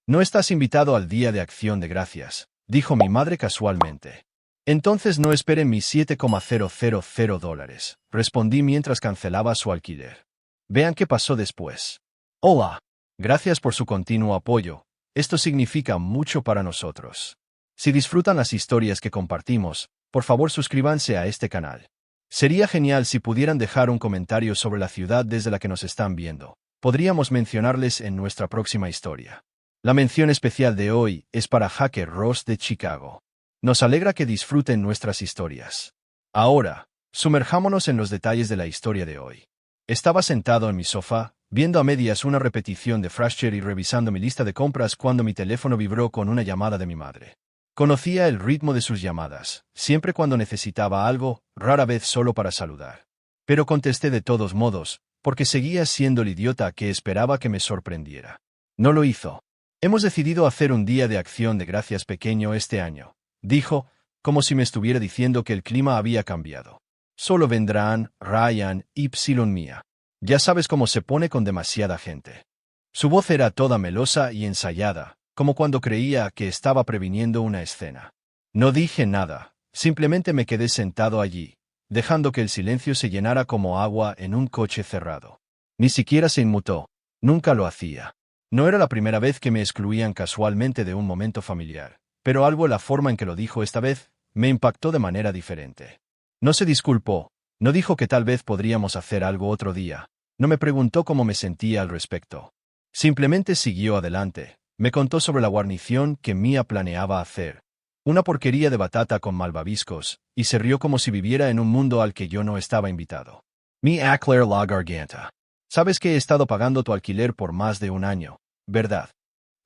No estás invitado al Día de Acción de Gracias, dijo mi madre casualmente. Entonces no esperen mis $7,000, respondí mientras cancelaba su alquiler. Vean qué pasó después. Hola. Gracias por su continuo apoyo. Esto significa mucho para nosotros. Si disfrutan las historias que compartimos, por favor suscríbanse a este canal. Sería genial si pudieran dejar un comentario sobre la ciudad desde la que nos están viendo. Podríamos mencionarles en nuestra próxima historia. La mención especial de hoy es para Hacker Ross de Chicago. Nos alegra que disfruten nuestras historias. Ahora, sumerjámonos en los detalles de la historia de hoy. Estaba sentado en mi sofá, viendo a medias una repetición de Frasier y revisando mi lista de compras cuando mi teléfono vibró con una llamada de mi madre. Conocía el ritmo de sus llamadas, siempre cuando necesitaba algo, rara vez solo para saludar. Pero contesté de todos modos, porque seguía siendo el idiota que esperaba que me sorprendiera. No lo hizo. Hemos decidido hacer un día de acción de gracias pequeño este año, dijo, como si me estuviera diciendo que el clima había cambiado. Solo vendrán Ryan y Mía. Ya sabes cómo se pone con demasiada gente. Su voz era toda melosa y ensayada, como cuando creía que estaba previniendo una escena. No dije nada, simplemente me quedé sentado allí, dejando que el silencio se llenara como agua en un coche cerrado. Ni siquiera se inmutó. Nunca lo hacía. No era la primera vez que me excluían casualmente de un momento familiar, pero algo en la forma en que lo dijo esta vez me impactó de manera diferente. No se disculpó, no dijo que tal vez podríamos hacer algo otro día, no me preguntó cómo me sentía al respecto. Simplemente siguió adelante, me contó sobre la guarnición que Mia planeaba hacer. Una porquería de batata con malvaviscos, y se rió como si viviera en un mundo al que yo no estaba invitado. Mi aclair la garganta. Sabes que he estado pagando tu alquiler por más de un año, ¿verdad?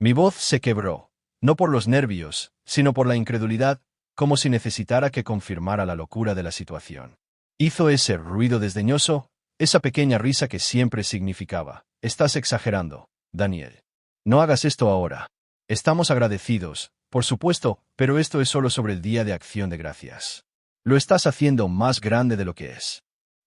Mi voz se quebró, no por los nervios, sino por la incredulidad, como si necesitara que confirmara la locura de la situación. Hizo ese ruido desdeñoso, esa pequeña risa que siempre significaba: estás exagerando, Daniel. No hagas esto ahora. Estamos agradecidos, por supuesto, pero esto es solo sobre el Día de Acción de Gracias. Lo estás haciendo más grande de lo que es.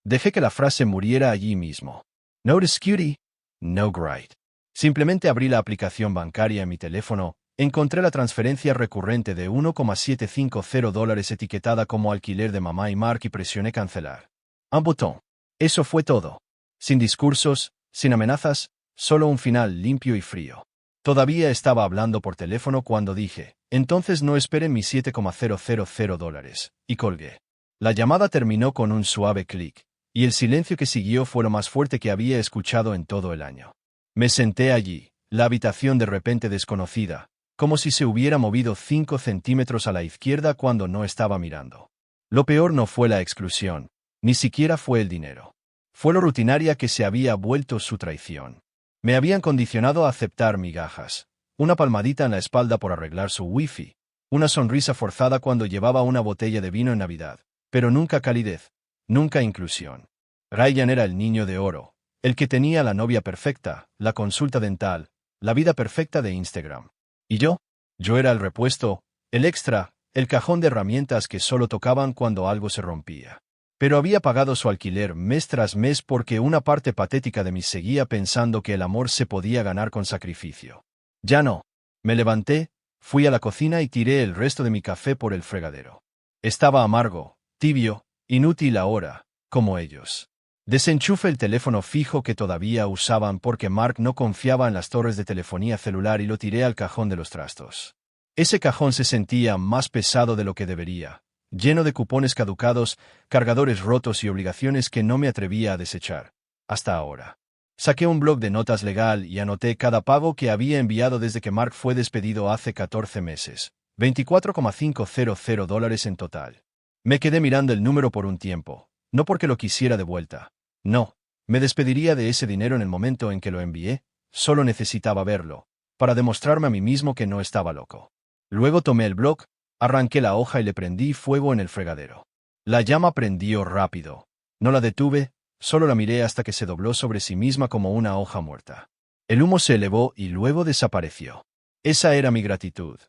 Dejé que la frase muriera allí mismo. Notice cutie? No great. Simplemente abrí la aplicación bancaria en mi teléfono, encontré la transferencia recurrente de $1,750 etiquetada como alquiler de mamá y Mark y presioné cancelar. Un botón. Eso fue todo. Sin discursos, sin amenazas, solo un final limpio y frío. Todavía estaba hablando por teléfono cuando dije, entonces no esperen mis $7,000, y colgué. La llamada terminó con un suave clic, y el silencio que siguió fue lo más fuerte que había escuchado en todo el año. Me senté allí, la habitación de repente desconocida, como si se hubiera movido 5 centímetros a la izquierda cuando no estaba mirando. Lo peor no fue la exclusión, ni siquiera fue el dinero. Fue lo rutinaria que se había vuelto su traición. Me habían condicionado a aceptar migajas, una palmadita en la espalda por arreglar su wifi, una sonrisa forzada cuando llevaba una botella de vino en Navidad, pero nunca calidez, nunca inclusión. Ryan era el niño de oro, el que tenía la novia perfecta, la consulta dental, la vida perfecta de Instagram. ¿Y yo? Yo era el repuesto, el extra, el cajón de herramientas que solo tocaban cuando algo se rompía. Pero había pagado su alquiler mes tras mes porque una parte patética de mí seguía pensando que el amor se podía ganar con sacrificio. Ya no. Me levanté, fui a la cocina y tiré el resto de mi café por el fregadero. Estaba amargo, tibio, inútil ahora, como ellos. Desenchufé el teléfono fijo que todavía usaban porque Mark no confiaba en las torres de telefonía celular y lo tiré al cajón de los trastos. Ese cajón se sentía más pesado de lo que debería, lleno de cupones caducados, cargadores rotos y obligaciones que no me atrevía a desechar, hasta ahora. Saqué un bloc de notas legal y anoté cada pago que había enviado desde que Mark fue despedido hace 14 meses, $24,500 en total. Me quedé mirando el número por un tiempo, no porque lo quisiera de vuelta. No, me despediría de ese dinero en el momento en que lo envié, solo necesitaba verlo, para demostrarme a mí mismo que no estaba loco. Luego tomé el bloc, arranqué la hoja y le prendí fuego en el fregadero. La llama prendió rápido. No la detuve, solo la miré hasta que se dobló sobre sí misma como una hoja muerta. El humo se elevó y luego desapareció. Esa era mi gratitud.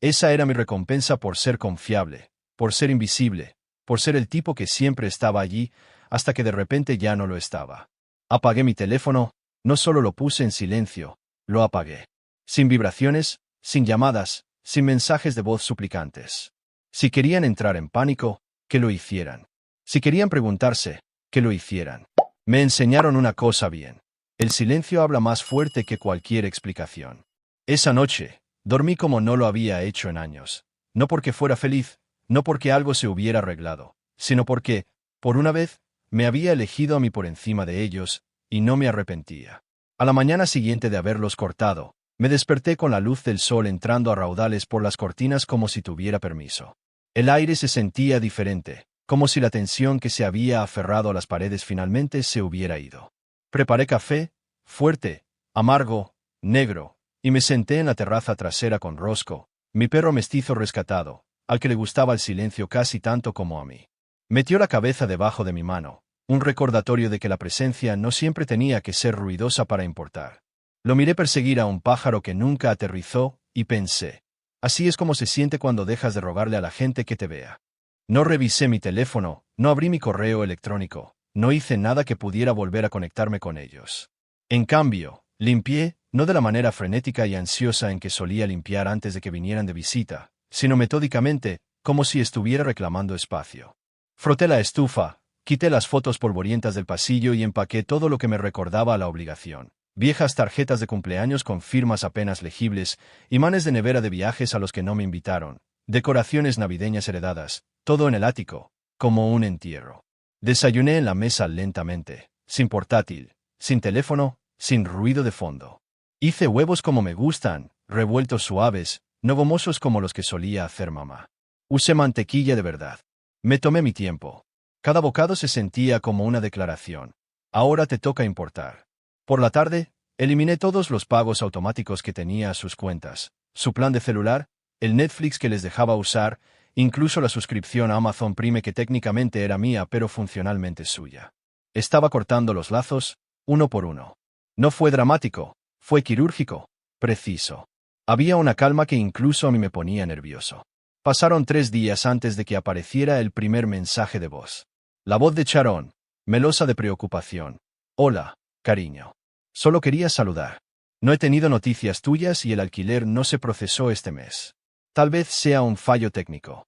Esa era mi recompensa por ser confiable, por ser invisible, por ser el tipo que siempre estaba allí, hasta que de repente ya no lo estaba. Apagué mi teléfono, no solo lo puse en silencio, lo apagué. Sin vibraciones, sin llamadas, sin mensajes de voz suplicantes. Si querían entrar en pánico, que lo hicieran. Si querían preguntarse, que lo hicieran. Me enseñaron una cosa bien. El silencio habla más fuerte que cualquier explicación. Esa noche, dormí como no lo había hecho en años. No porque fuera feliz, no porque algo se hubiera arreglado, sino porque, por una vez, me había elegido a mí por encima de ellos, y no me arrepentía. A la mañana siguiente de haberlos cortado, me desperté con la luz del sol entrando a raudales por las cortinas como si tuviera permiso. El aire se sentía diferente, como si la tensión que se había aferrado a las paredes finalmente se hubiera ido. Preparé café, fuerte, amargo, negro, y me senté en la terraza trasera con Roscoe, mi perro mestizo rescatado, al que le gustaba el silencio casi tanto como a mí. Metió la cabeza debajo de mi mano, un recordatorio de que la presencia no siempre tenía que ser ruidosa para importar. Lo miré perseguir a un pájaro que nunca aterrizó, y pensé, así es como se siente cuando dejas de rogarle a la gente que te vea. No revisé mi teléfono, no abrí mi correo electrónico, no hice nada que pudiera volver a conectarme con ellos. En cambio, limpié, no de la manera frenética y ansiosa en que solía limpiar antes de que vinieran de visita, sino metódicamente, como si estuviera reclamando espacio. Froté la estufa, quité las fotos polvorientas del pasillo y empaqué todo lo que me recordaba a la obligación. Viejas tarjetas de cumpleaños con firmas apenas legibles, imanes de nevera de viajes a los que no me invitaron, decoraciones navideñas heredadas, todo en el ático, como un entierro. Desayuné en la mesa lentamente, sin portátil, sin teléfono, sin ruido de fondo. Hice huevos como me gustan, revueltos suaves, no gomosos como los que solía hacer mamá. Usé mantequilla de verdad. Me tomé mi tiempo. Cada bocado se sentía como una declaración. Ahora te toca importar. Por la tarde, eliminé todos los pagos automáticos que tenía a sus cuentas, su plan de celular, el Netflix que les dejaba usar, incluso la suscripción a Amazon Prime que técnicamente era mía pero funcionalmente suya. Estaba cortando los lazos, uno por uno. No fue dramático, fue quirúrgico, preciso. Había una calma que incluso a mí me ponía nervioso. Pasaron 3 días antes de que apareciera el primer mensaje de voz. La voz de Sharon, melosa de preocupación. Hola, cariño. Solo quería saludar. No he tenido noticias tuyas y el alquiler no se procesó este mes. Tal vez sea un fallo técnico.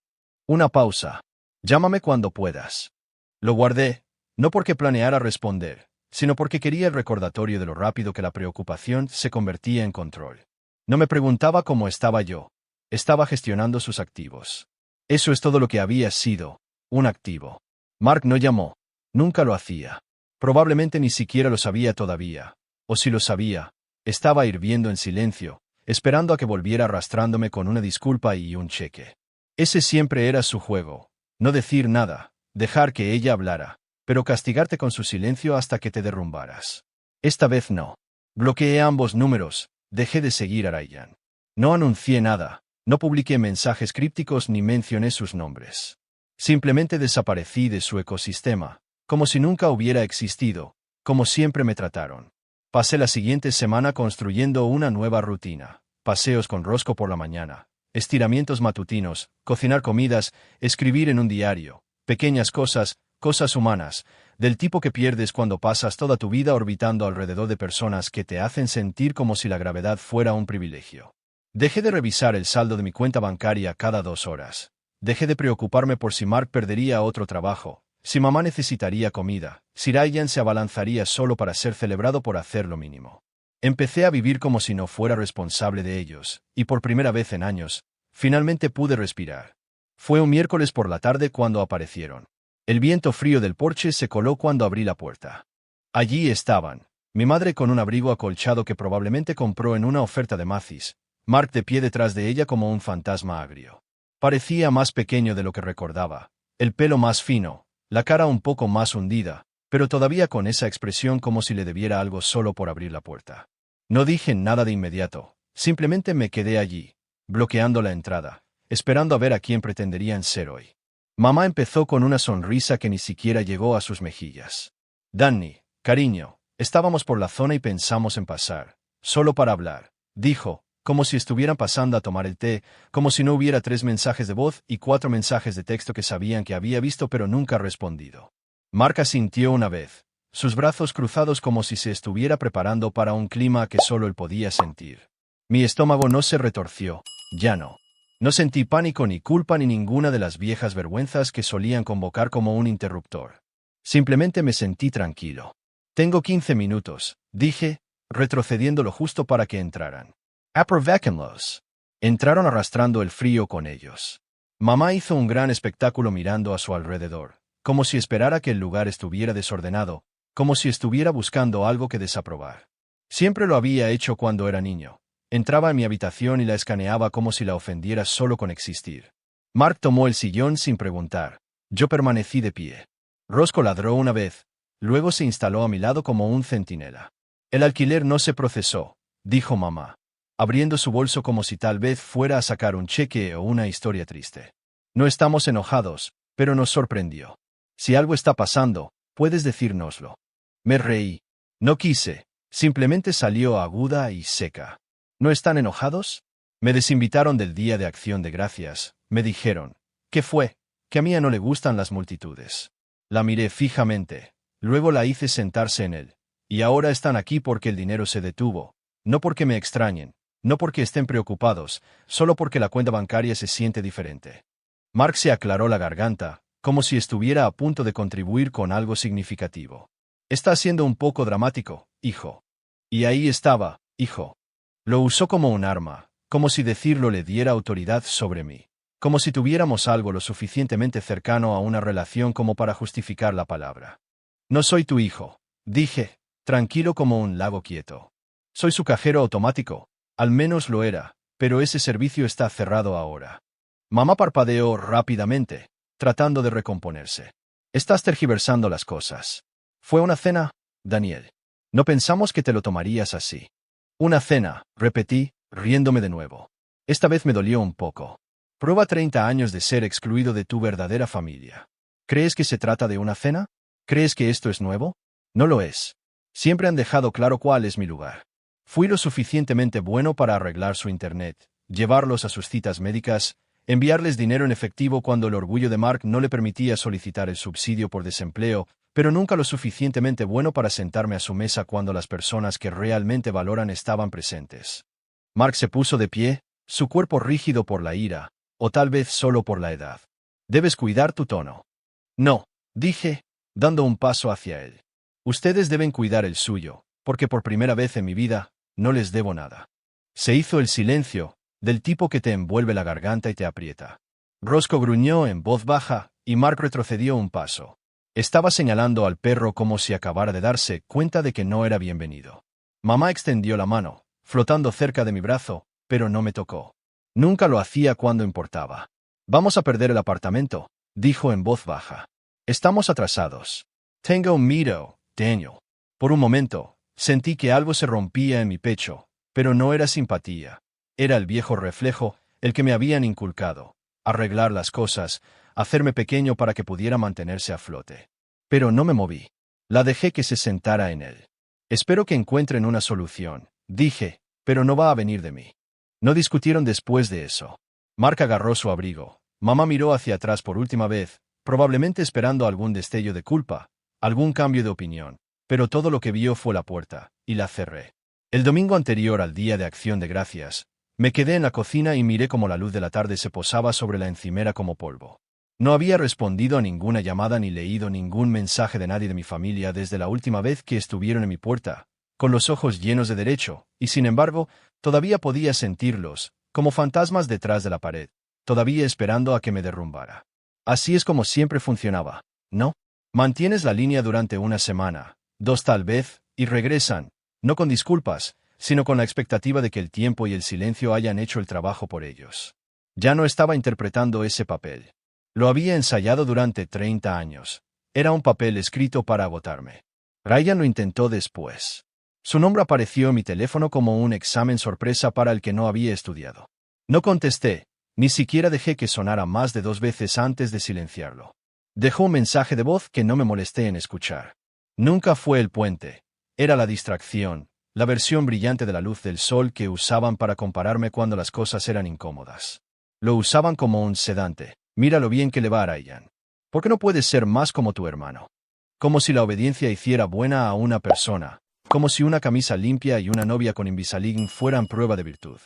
Una pausa. Llámame cuando puedas. Lo guardé, no porque planeara responder, sino porque quería el recordatorio de lo rápido que la preocupación se convertía en control. No me preguntaba cómo estaba yo. Estaba gestionando sus activos. Eso es todo lo que había sido, un activo. Mark no llamó. Nunca lo hacía. Probablemente ni siquiera lo sabía todavía. O si lo sabía, estaba hirviendo en silencio, esperando a que volviera arrastrándome con una disculpa y un cheque. Ese siempre era su juego. No decir nada, dejar que ella hablara, pero castigarte con su silencio hasta que te derrumbaras. Esta vez no. Bloqueé ambos números, dejé de seguir a Ryan. No anuncié nada, no publiqué mensajes crípticos ni mencioné sus nombres. Simplemente desaparecí de su ecosistema, como si nunca hubiera existido, como siempre me trataron. Pasé la siguiente semana construyendo una nueva rutina. Paseos con Roscoe por la mañana, estiramientos matutinos, cocinar comidas, escribir en un diario, pequeñas cosas, cosas humanas, del tipo que pierdes cuando pasas toda tu vida orbitando alrededor de personas que te hacen sentir como si la gravedad fuera un privilegio. Dejé de revisar el saldo de mi cuenta bancaria cada 2 horas. Dejé de preocuparme por si Mark perdería otro trabajo, si mamá necesitaría comida, si Ryan se abalanzaría solo para ser celebrado por hacer lo mínimo. Empecé a vivir como si no fuera responsable de ellos, y por primera vez en años, finalmente pude respirar. Fue un miércoles por la tarde cuando aparecieron. El viento frío del porche se coló cuando abrí la puerta. Allí estaban, mi madre con un abrigo acolchado que probablemente compró en una oferta de Macy's, Mark de pie detrás de ella como un fantasma agrio. Parecía más pequeño de lo que recordaba, el pelo más fino, la cara un poco más hundida, pero todavía con esa expresión como si le debiera algo solo por abrir la puerta. No dije nada de inmediato, simplemente me quedé allí, bloqueando la entrada, esperando a ver a quién pretenderían ser hoy. Mamá empezó con una sonrisa que ni siquiera llegó a sus mejillas. Danny, cariño, estábamos por la zona y pensamos en pasar, solo para hablar, dijo, como si estuvieran pasando a tomar el té, como si no hubiera 3 mensajes de voz y 4 mensajes de texto que sabían que había visto pero nunca respondido. Mark asintió una vez, sus brazos cruzados como si se estuviera preparando para un clima que solo él podía sentir. Mi estómago no se retorció, ya no. No sentí pánico ni culpa ni ninguna de las viejas vergüenzas que solían convocar como un interruptor. Simplemente me sentí tranquilo. Tengo 15 minutos, dije, retrocediendo lo justo para que entraran. Aprovéchenlos. Entraron arrastrando el frío con ellos. Mamá hizo un gran espectáculo mirando a su alrededor, como si esperara que el lugar estuviera desordenado, como si estuviera buscando algo que desaprobar. Siempre lo había hecho cuando era niño. Entraba en mi habitación y la escaneaba como si la ofendiera solo con existir. Mark tomó el sillón sin preguntar. Yo permanecí de pie. Roscoe ladró una vez, luego se instaló a mi lado como un centinela. El alquiler no se procesó, dijo mamá, abriendo su bolso como si tal vez fuera a sacar un cheque o una historia triste. No estamos enojados, pero nos sorprendió. Si algo está pasando, puedes decírnoslo. Me reí. No quise, simplemente salió aguda y seca. ¿No están enojados? Me desinvitaron del Día de Acción de Gracias, me dijeron. ¿Qué fue? Que a Mía no le gustan las multitudes. La miré fijamente, luego la hice sentarse en él. Y ahora están aquí porque el dinero se detuvo, no porque me extrañen, no porque estén preocupados, solo porque la cuenta bancaria se siente diferente. Mark se aclaró la garganta, como si estuviera a punto de contribuir con algo significativo. Está siendo un poco dramático, hijo. Y ahí estaba, hijo. Lo usó como un arma, como si decirlo le diera autoridad sobre mí, como si tuviéramos algo lo suficientemente cercano a una relación como para justificar la palabra. No soy tu hijo, dije, tranquilo como un lago quieto. Soy su cajero automático, al menos lo era, pero ese servicio está cerrado ahora. Mamá parpadeó rápidamente, tratando de recomponerse. Estás tergiversando las cosas. ¿Fue una cena, Daniel? No pensamos que te lo tomarías así. Una cena, repetí, riéndome de nuevo. Esta vez me dolió un poco. Prueba 30 años de ser excluido de tu verdadera familia. ¿Crees que se trata de una cena? ¿Crees que esto es nuevo? No lo es. Siempre han dejado claro cuál es mi lugar. Fui lo suficientemente bueno para arreglar su internet, llevarlos a sus citas médicas, enviarles dinero en efectivo cuando el orgullo de Mark no le permitía solicitar el subsidio por desempleo, pero nunca lo suficientemente bueno para sentarme a su mesa cuando las personas que realmente valoran estaban presentes. Mark se puso de pie, su cuerpo rígido por la ira, o tal vez solo por la edad. Debes cuidar tu tono. No, dije, dando un paso hacia él. Ustedes deben cuidar el suyo, porque por primera vez en mi vida, no les debo nada. Se hizo el silencio, del tipo que te envuelve la garganta y te aprieta. Roscoe gruñó en voz baja, y Mark retrocedió un paso. Estaba señalando al perro como si acabara de darse cuenta de que no era bienvenido. Mamá extendió la mano, flotando cerca de mi brazo, pero no me tocó. Nunca lo hacía cuando importaba. Vamos a perder el apartamento, dijo en voz baja. Estamos atrasados. Tengo miedo, Daniel. Por un momento, sentí que algo se rompía en mi pecho, pero no era simpatía. Era el viejo reflejo, el que me habían inculcado. Arreglar las cosas, hacerme pequeño para que pudiera mantenerse a flote. Pero no me moví. La dejé que se sentara en él. Espero que encuentren una solución, dije, pero no va a venir de mí. No discutieron después de eso. Mark agarró su abrigo. Mamá miró hacia atrás por última vez, probablemente esperando algún destello de culpa, algún cambio de opinión, pero todo lo que vio fue la puerta, y la cerré. El domingo anterior al Día de Acción de Gracias, me quedé en la cocina y miré cómo la luz de la tarde se posaba sobre la encimera como polvo. No había respondido a ninguna llamada ni leído ningún mensaje de nadie de mi familia desde la última vez que estuvieron en mi puerta, con los ojos llenos de derecho, y sin embargo, todavía podía sentirlos, como fantasmas detrás de la pared, todavía esperando a que me derrumbara. Así es como siempre funcionaba, ¿no? Mantienes la línea durante una semana, 2 tal vez, y regresan, no con disculpas, sino con la expectativa de que el tiempo y el silencio hayan hecho el trabajo por ellos. Ya no estaba interpretando ese papel. Lo había ensayado durante 30 años. Era un papel escrito para agotarme. Ryan lo intentó después. Su nombre apareció en mi teléfono como un examen sorpresa para el que no había estudiado. No contesté, ni siquiera dejé que sonara más de 2 veces antes de silenciarlo. Dejó un mensaje de voz que no me molesté en escuchar. Nunca fue el puente. Era la distracción, la versión brillante de la luz del sol que usaban para compararme cuando las cosas eran incómodas. Lo usaban como un sedante. Mira lo bien que le va a Ryan. ¿Por qué no puedes ser más como tu hermano? Como si la obediencia hiciera buena a una persona. como si una camisa limpia y una novia con Invisalign fueran prueba de virtud.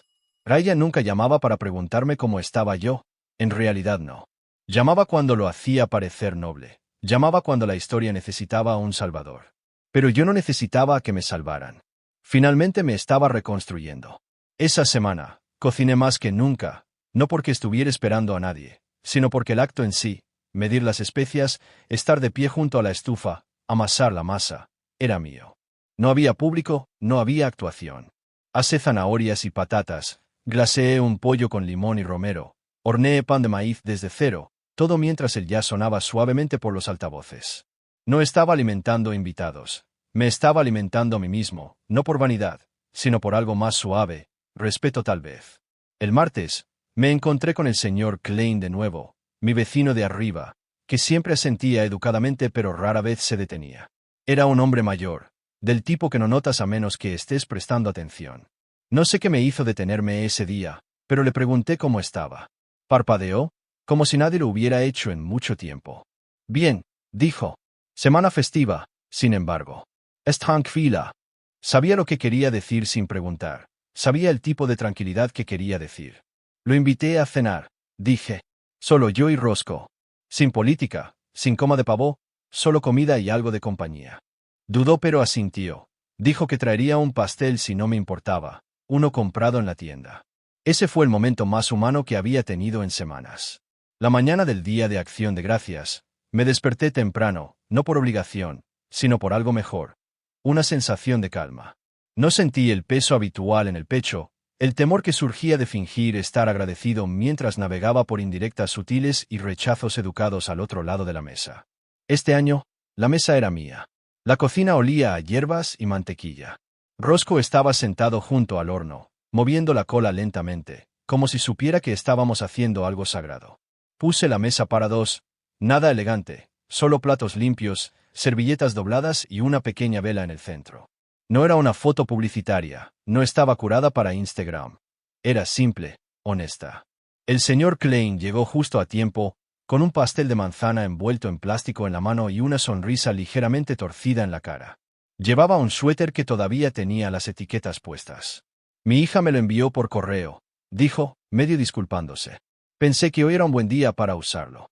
Raya nunca llamaba para preguntarme cómo estaba yo. En realidad no. Llamaba cuando lo hacía parecer noble. Llamaba cuando la historia necesitaba a un salvador. Pero yo no necesitaba que me salvaran. Finalmente me estaba reconstruyendo. Esa semana, cociné más que nunca, no porque estuviera esperando a nadie, sino porque el acto en sí, medir las especias, estar de pie junto a la estufa, amasar la masa, era mío. No había público, no había actuación. Asé zanahorias y patatas, glaseé un pollo con limón y romero, horneé pan de maíz desde cero, todo mientras el jazz sonaba suavemente por los altavoces. No estaba alimentando invitados. Me estaba alimentando a mí mismo, no por vanidad, sino por algo más suave, respeto tal vez. El martes, me encontré con el señor Klein de nuevo, mi vecino de arriba, que siempre asentía educadamente pero rara vez se detenía. Era un hombre mayor, del tipo que no notas a menos que estés prestando atención. No sé qué me hizo detenerme ese día, pero le pregunté cómo estaba. Parpadeó, como si nadie lo hubiera hecho en mucho tiempo. Bien, dijo. Semana festiva, sin embargo. Es tranquila. Sabía lo que quería decir sin preguntar. Sabía el tipo de tranquilidad que quería decir. Lo invité a cenar, dije. Solo yo y Roscoe. Sin política, sin coma de pavó, solo comida y algo de compañía. Dudó pero asintió. Dijo que traería un pastel si no me importaba, uno comprado en la tienda. Ese fue el momento más humano que había tenido en semanas. La mañana del Día de Acción de Gracias, me desperté temprano, no por obligación, sino por algo mejor. Una sensación de calma. No sentí el peso habitual en el pecho, el temor que surgía de fingir estar agradecido mientras navegaba por indirectas sutiles y rechazos educados al otro lado de la mesa. Este año, la mesa era mía. La cocina olía a hierbas y mantequilla. Roscoe estaba sentado junto al horno, moviendo la cola lentamente, como si supiera que estábamos haciendo algo sagrado. Puse la mesa para dos, nada elegante, solo platos limpios, servilletas dobladas y una pequeña vela en el centro. No era una foto publicitaria, no estaba curada para Instagram. Era simple, honesta. El señor Klein llegó justo a tiempo, con un pastel de manzana envuelto en plástico en la mano y una sonrisa ligeramente torcida en la cara. Llevaba un suéter que todavía tenía las etiquetas puestas. Mi hija me lo envió por correo, dijo, medio disculpándose. Pensé que hoy era un buen día para usarlo.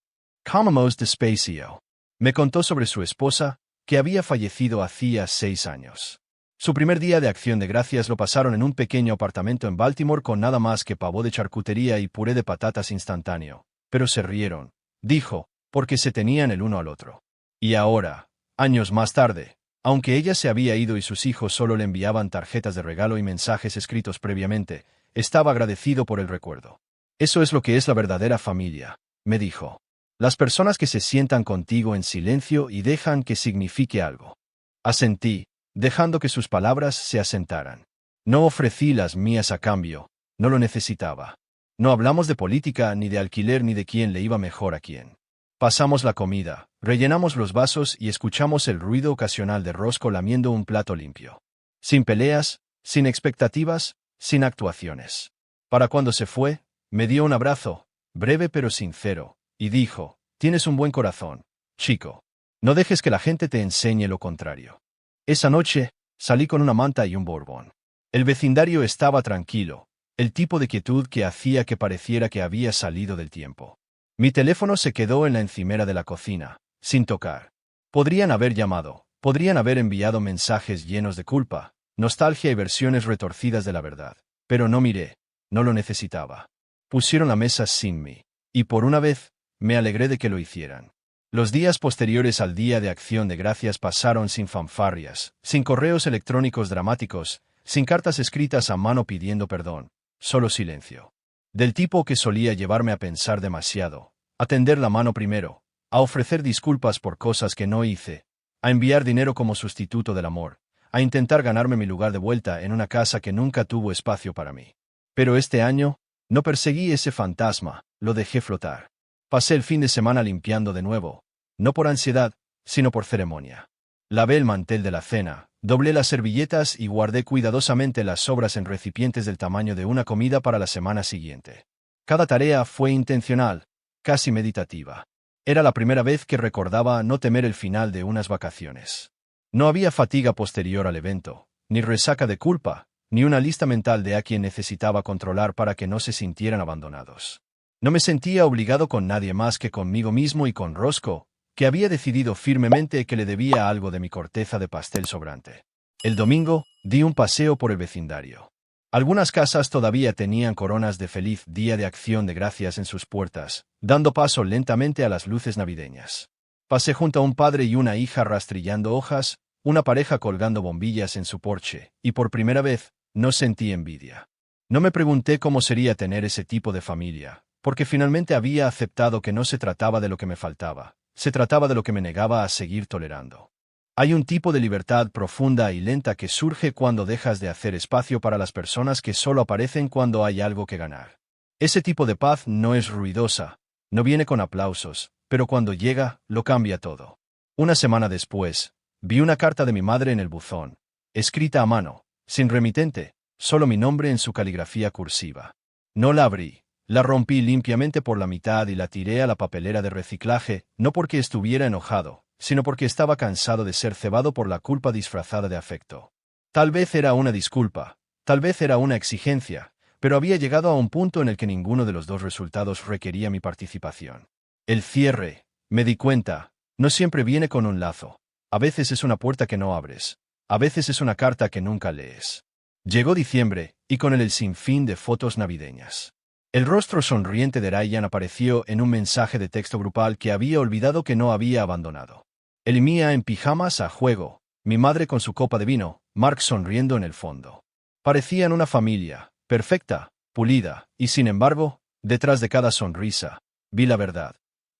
Comamos despacio. Me contó sobre su esposa, que había fallecido hacía 6 años. Su primer día de Acción de Gracias lo pasaron en un pequeño apartamento en Baltimore con nada más que pavó de charcutería y puré de patatas instantáneo. Pero se rieron, dijo, porque se tenían el uno al otro. Y ahora, años más tarde, aunque ella se había ido y sus hijos solo le enviaban tarjetas de regalo y mensajes escritos previamente, estaba agradecido por el recuerdo. Eso es lo que es la verdadera familia, me dijo. Las personas que se sientan contigo en silencio y dejan que signifique algo. Asentí, dejando que sus palabras se asentaran. No ofrecí las mías a cambio, no lo necesitaba. No hablamos de política, ni de alquiler, ni de quién le iba mejor a quién. Pasamos la comida, rellenamos los vasos y escuchamos el ruido ocasional de Roscoe lamiendo un plato limpio. Sin peleas, sin expectativas, sin actuaciones. Para cuando se fue, me dio un abrazo, breve pero sincero, y dijo, «Tienes un buen corazón, chico. No dejes que la gente te enseñe lo contrario». Esa noche, salí con una manta y un bourbon. El vecindario estaba tranquilo, el tipo de quietud que hacía que pareciera que había salido del tiempo. Mi teléfono se quedó en la encimera de la cocina, sin tocar. Podrían haber llamado, podrían haber enviado mensajes llenos de culpa, nostalgia y versiones retorcidas de la verdad. Pero no miré, no lo necesitaba. Pusieron la mesa sin mí, y por una vez, me alegré de que lo hicieran. Los días posteriores al Día de Acción de Gracias pasaron sin fanfarrias, sin correos electrónicos dramáticos, sin cartas escritas a mano pidiendo perdón, solo silencio. Del tipo que solía llevarme a pensar demasiado, a tender la mano primero, a ofrecer disculpas por cosas que no hice, a enviar dinero como sustituto del amor, a intentar ganarme mi lugar de vuelta en una casa que nunca tuvo espacio para mí. Pero este año, no perseguí ese fantasma, lo dejé flotar. Pasé el fin de semana limpiando de nuevo, no por ansiedad, sino por ceremonia. Lavé el mantel de la cena, doblé las servilletas y guardé cuidadosamente las sobras en recipientes del tamaño de una comida para la semana siguiente. Cada tarea fue intencional, casi meditativa. Era la primera vez que recordaba no temer el final de unas vacaciones. No había fatiga posterior al evento, ni resaca de culpa, ni una lista mental de a quien necesitaba controlar para que no se sintieran abandonados. No me sentía obligado con nadie más que conmigo mismo y con Roscoe, que había decidido firmemente que le debía algo de mi corteza de pastel sobrante. El domingo, di un paseo por el vecindario. Algunas casas todavía tenían coronas de feliz Día de Acción de Gracias en sus puertas, dando paso lentamente a las luces navideñas. Pasé junto a un padre y una hija rastrillando hojas, una pareja colgando bombillas en su porche, y por primera vez, no sentí envidia. No me pregunté cómo sería tener ese tipo de familia, porque finalmente había aceptado que no se trataba de lo que me faltaba, se trataba de lo que me negaba a seguir tolerando. Hay un tipo de libertad profunda y lenta que surge cuando dejas de hacer espacio para las personas que solo aparecen cuando hay algo que ganar. Ese tipo de paz no es ruidosa, no viene con aplausos, pero cuando llega, lo cambia todo. Una semana después, vi una carta de mi madre en el buzón, escrita a mano, sin remitente, solo mi nombre en su caligrafía cursiva. No la abrí, la rompí limpiamente por la mitad y la tiré a la papelera de reciclaje, no porque estuviera enojado, sino porque estaba cansado de ser cebado por la culpa disfrazada de afecto. Tal vez era una disculpa, tal vez era una exigencia, pero había llegado a un punto en el que ninguno de los dos resultados requería mi participación. El cierre, me di cuenta, no siempre viene con un lazo. A veces es una puerta que no abres. A veces es una carta que nunca lees. Llegó diciembre, y con él el sinfín de fotos navideñas. El rostro sonriente de Ryan apareció en un mensaje de texto grupal que había olvidado que no había abandonado. Él y Mia en pijamas a juego, mi madre con su copa de vino, Mark sonriendo en el fondo. Parecían una familia, perfecta, pulida, y sin embargo, detrás de cada sonrisa, vi la verdad.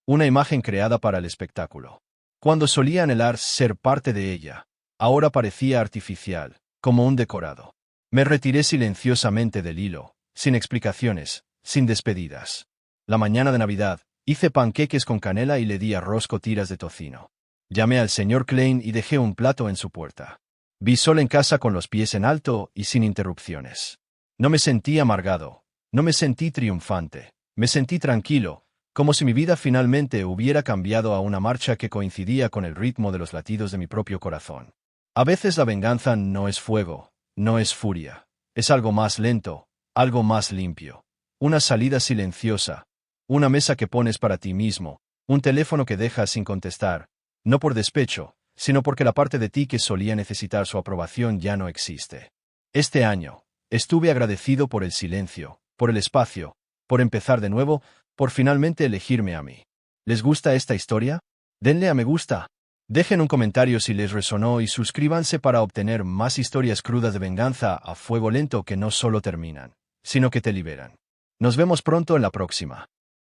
Una imagen creada para el espectáculo. Cuando solía anhelar ser parte de ella, ahora parecía artificial, como un decorado. Me retiré silenciosamente del hilo, sin explicaciones, sin despedidas. La mañana de Navidad, hice panqueques con canela y le di a Roscoe tiras de tocino. Llamé al señor Klein y dejé un plato en su puerta. Vi sol en casa con los pies en alto y sin interrupciones. No me sentí amargado, no me sentí triunfante, me sentí tranquilo, como si mi vida finalmente hubiera cambiado a una marcha que coincidía con el ritmo de los latidos de mi propio corazón. A veces la venganza no es fuego, no es furia, es algo más lento, algo más limpio. Una salida silenciosa, una mesa que pones para ti mismo, un teléfono que dejas sin contestar, no por despecho, sino porque la parte de ti que solía necesitar su aprobación ya no existe. Este año, estuve agradecido por el silencio, por el espacio, por empezar de nuevo, por finalmente elegirme a mí. ¿Les gusta esta historia? Denle a me gusta. Dejen un comentario si les resonó y suscríbanse para obtener más historias crudas de venganza a fuego lento que no solo terminan, sino que te liberan. Nos vemos pronto en la próxima.